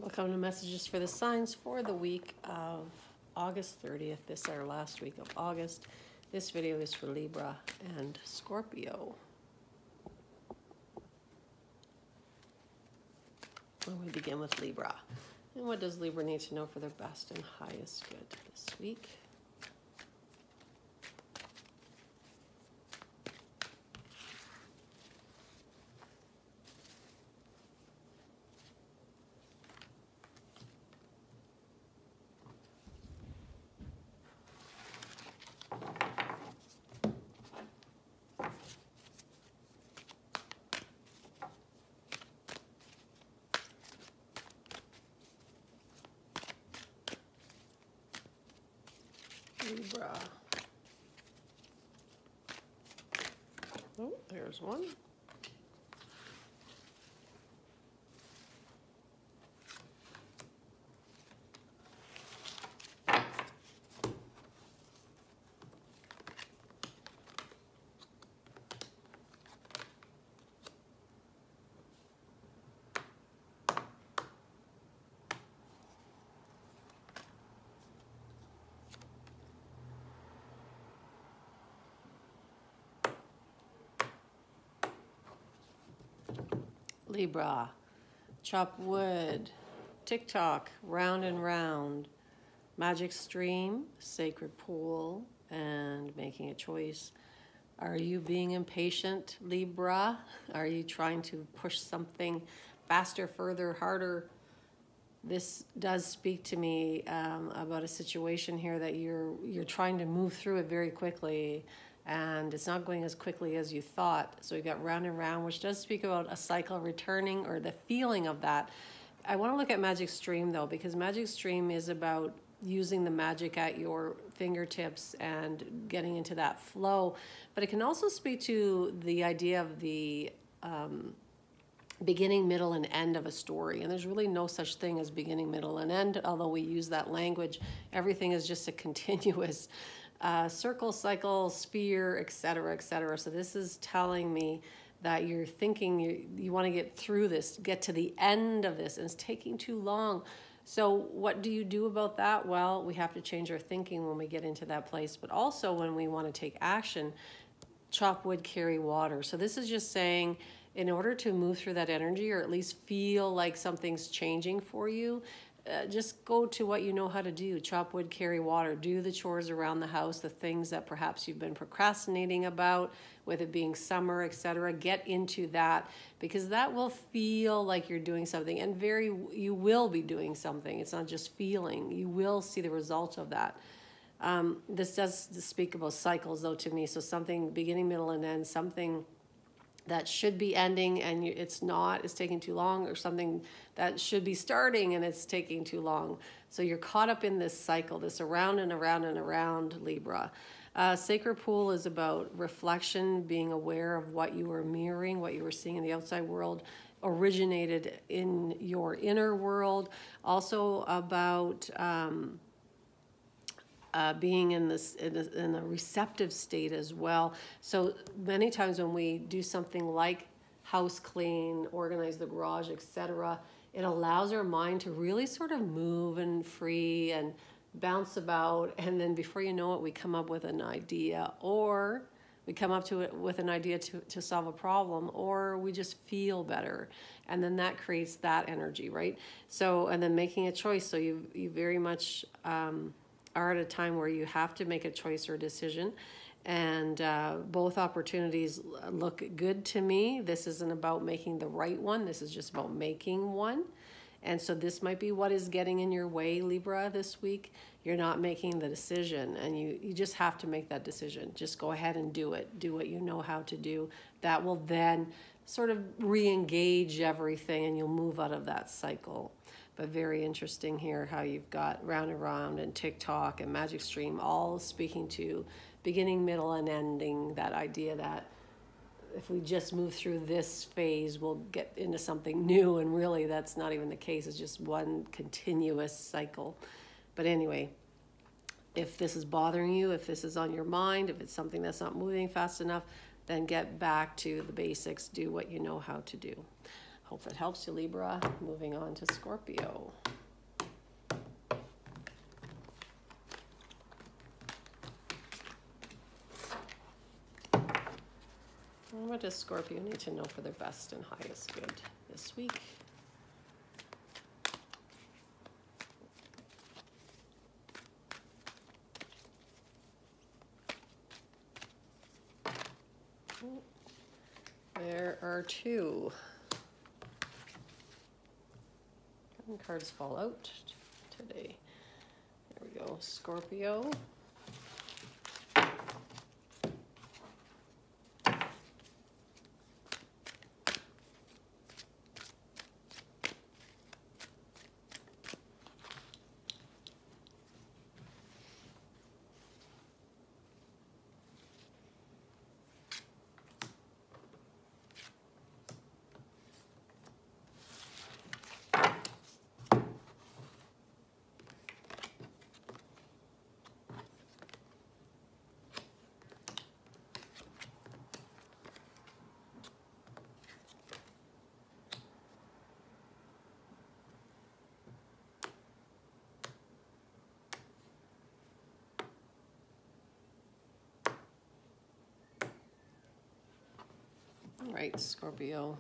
Welcome to messages for the signs for the week of August 30th. This is our last week of August. This video is for Libra and Scorpio. And we begin with Libra. And what does Libra need to know for their best and highest good this week? Libra. Oh, there's one. Libra, chop wood, TikTok, round and round, magic stream, sacred pool, and making a choice. Are you being impatient, Libra? Are you trying to push something faster, further, harder? This does speak to me about a situation here that you're trying to move through it very quickly, and it's not going as quickly as you thought. So you got round and round, which does speak about a cycle returning, or the feeling of that. I want to look at magic stream though, because magic stream is about using the magic at your fingertips and getting into that flow. But it can also speak to the idea of the beginning, middle, and end of a story. And there's really no such thing as beginning, middle, and end, although we use that language. Everything is just a continuous circle, cycle, sphere, etc., etc. So this is telling me that you're thinking you want to get through this, get to the end of this, and it's taking too long. So what do you do about that? Well, we have to change our thinking when we get into that place, but also when we want to take action, chop wood, carry water. So this is just saying, in order to move through that energy, or at least feel like something's changing for you, just go to what you know how to do. Chop wood, carry water, do the chores around the house, the things that perhaps you've been procrastinating about, with it being summer, etc. Get into that, because that will feel like you're doing something, and you will be doing something. It's not just feeling. You will see the result of that. This does speak about cycles though to me. So something beginning, middle, and end, something that should be ending and it's not, it's taking too long, or something that should be starting and it's taking too long. So you're caught up in this cycle, this around and around and around, Libra. Sacred pool is about reflection, being aware of what you are mirroring, what you are seeing in the outside world, originated in your inner world. Also about being in a receptive state as well. So many times when we do something like house clean, organize the garage, etc., it allows our mind to really sort of move and free and bounce about, and then before you know it, we come up with an idea, or we come up to it with an idea to solve a problem, or we just feel better, and then that creates that energy, right? So, and then making a choice. So you very much are at a time where you have to make a choice or a decision, and both opportunities look good to me. This isn't about making the right one. This is just about making one. And so this might be what is getting in your way, Libra, this week. You're not making the decision, and you just have to make that decision. Just go ahead and do it. Do what you know how to do. That will then sort of re-engage everything, and you'll move out of that cycle. But very interesting here how you've got round and round and TikTok and magic stream all speaking to beginning, middle, and ending. That idea that if we just move through this phase, we'll get into something new, and really that's not even the case. It's just one continuous cycle. But anyway, if this is bothering you, if this is on your mind, if it's something that's not moving fast enough, then get back to the basics. Do what you know how to do. Hope it helps you, Libra. Moving on to Scorpio. What does Scorpio need to know for their best and highest good this week? There are two. Cards fall out today. There we go, Scorpio. All right, Scorpio.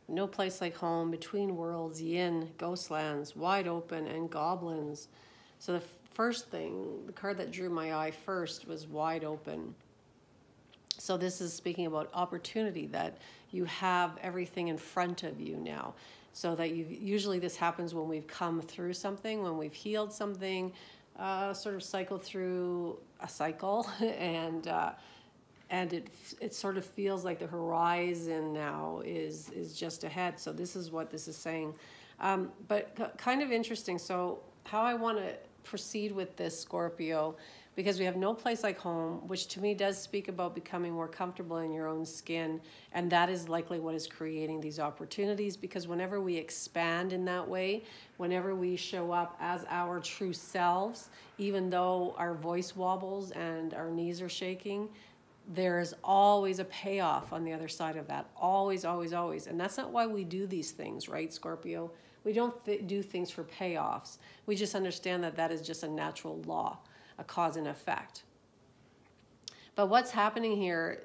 No place like home, between worlds, yin, ghostlands, wide open, and goblins. So the first thing, the card that drew my eye first was wide open. So this is speaking about opportunity, that you have everything in front of you now. So that usually this happens when we've come through something, when we've healed something, sort of cycled through a cycle, and it sort of feels like the horizon now is just ahead. So this is what this is saying. But kind of interesting. So how I want to proceed with this, Scorpio, because we have no place like home, which to me does speak about becoming more comfortable in your own skin. And that is likely what is creating these opportunities, because whenever we expand in that way, whenever we show up as our true selves, even though our voice wobbles and our knees are shaking, there is always a payoff on the other side of that. Always, always, always. And that's not why we do these things, right, Scorpio? We don't do things for payoffs. We just understand that that is just a natural law, a cause and effect. But what's happening here,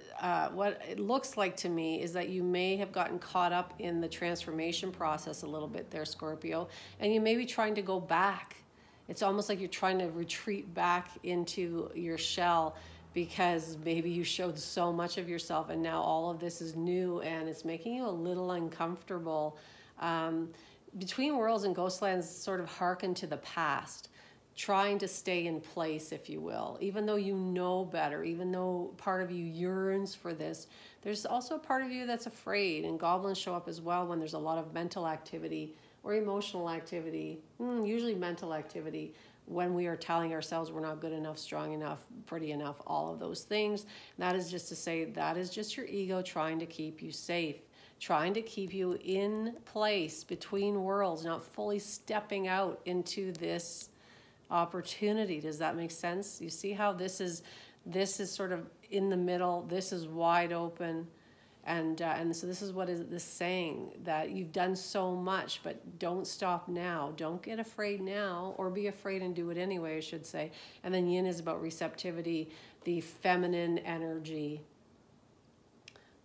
what it looks like to me, is that you may have gotten caught up in the transformation process a little bit there, Scorpio, and you may be trying to go back. It's almost like you're trying to retreat back into your shell, because maybe you showed so much of yourself and now all of this is new and it's making you a little uncomfortable. Between Worlds and Ghostlands sort of hearken to the past, trying to stay in place, if you will. Even though you know better, even though part of you yearns for this, there's also a part of you that's afraid, and goblins show up as well when there's a lot of mental activity or emotional activity, usually mental activity, when we are telling ourselves we're not good enough, strong enough, pretty enough, all of those things. That is just to say, that is just your ego trying to keep you safe, trying to keep you in place between worlds, not fully stepping out into this opportunity. Does that make sense? You see how this is sort of in the middle, this is wide open. And so this is what is this saying, that you've done so much, but don't stop now. Don't get afraid now, or be afraid and do it anyway, I should say. And then yin is about receptivity, the feminine energy.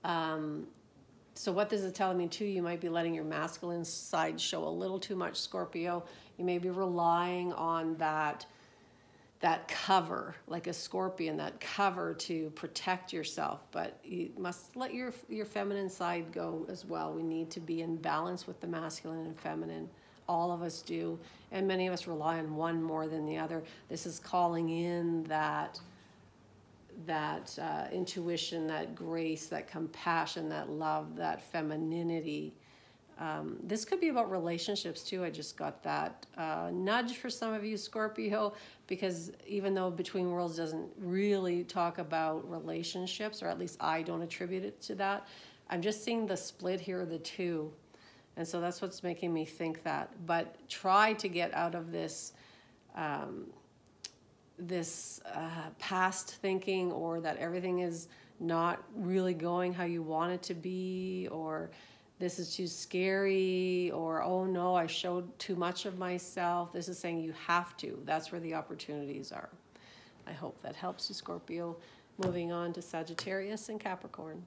So what this is telling me too, you might be letting your masculine side show a little too much, Scorpio. You may be relying on that cover, like a scorpion, that cover to protect yourself, but you must let your feminine side go as well. We need to be in balance with the masculine and feminine. All of us do, and many of us rely on one more than the other. This is calling in that intuition, that grace, that compassion, that love, that femininity. This could be about relationships too. I just got that nudge for some of you, Scorpio, because even though Between Worlds doesn't really talk about relationships, or at least I don't attribute it to that, I'm just seeing the split here of the two. And so that's what's making me think that. But try to get out of this past thinking, or that everything is not really going how you want it to be, or this is too scary, or, oh no, I showed too much of myself. This is saying you have to. That's where the opportunities are. I hope that helps you, Scorpio. Moving on to Sagittarius and Capricorn.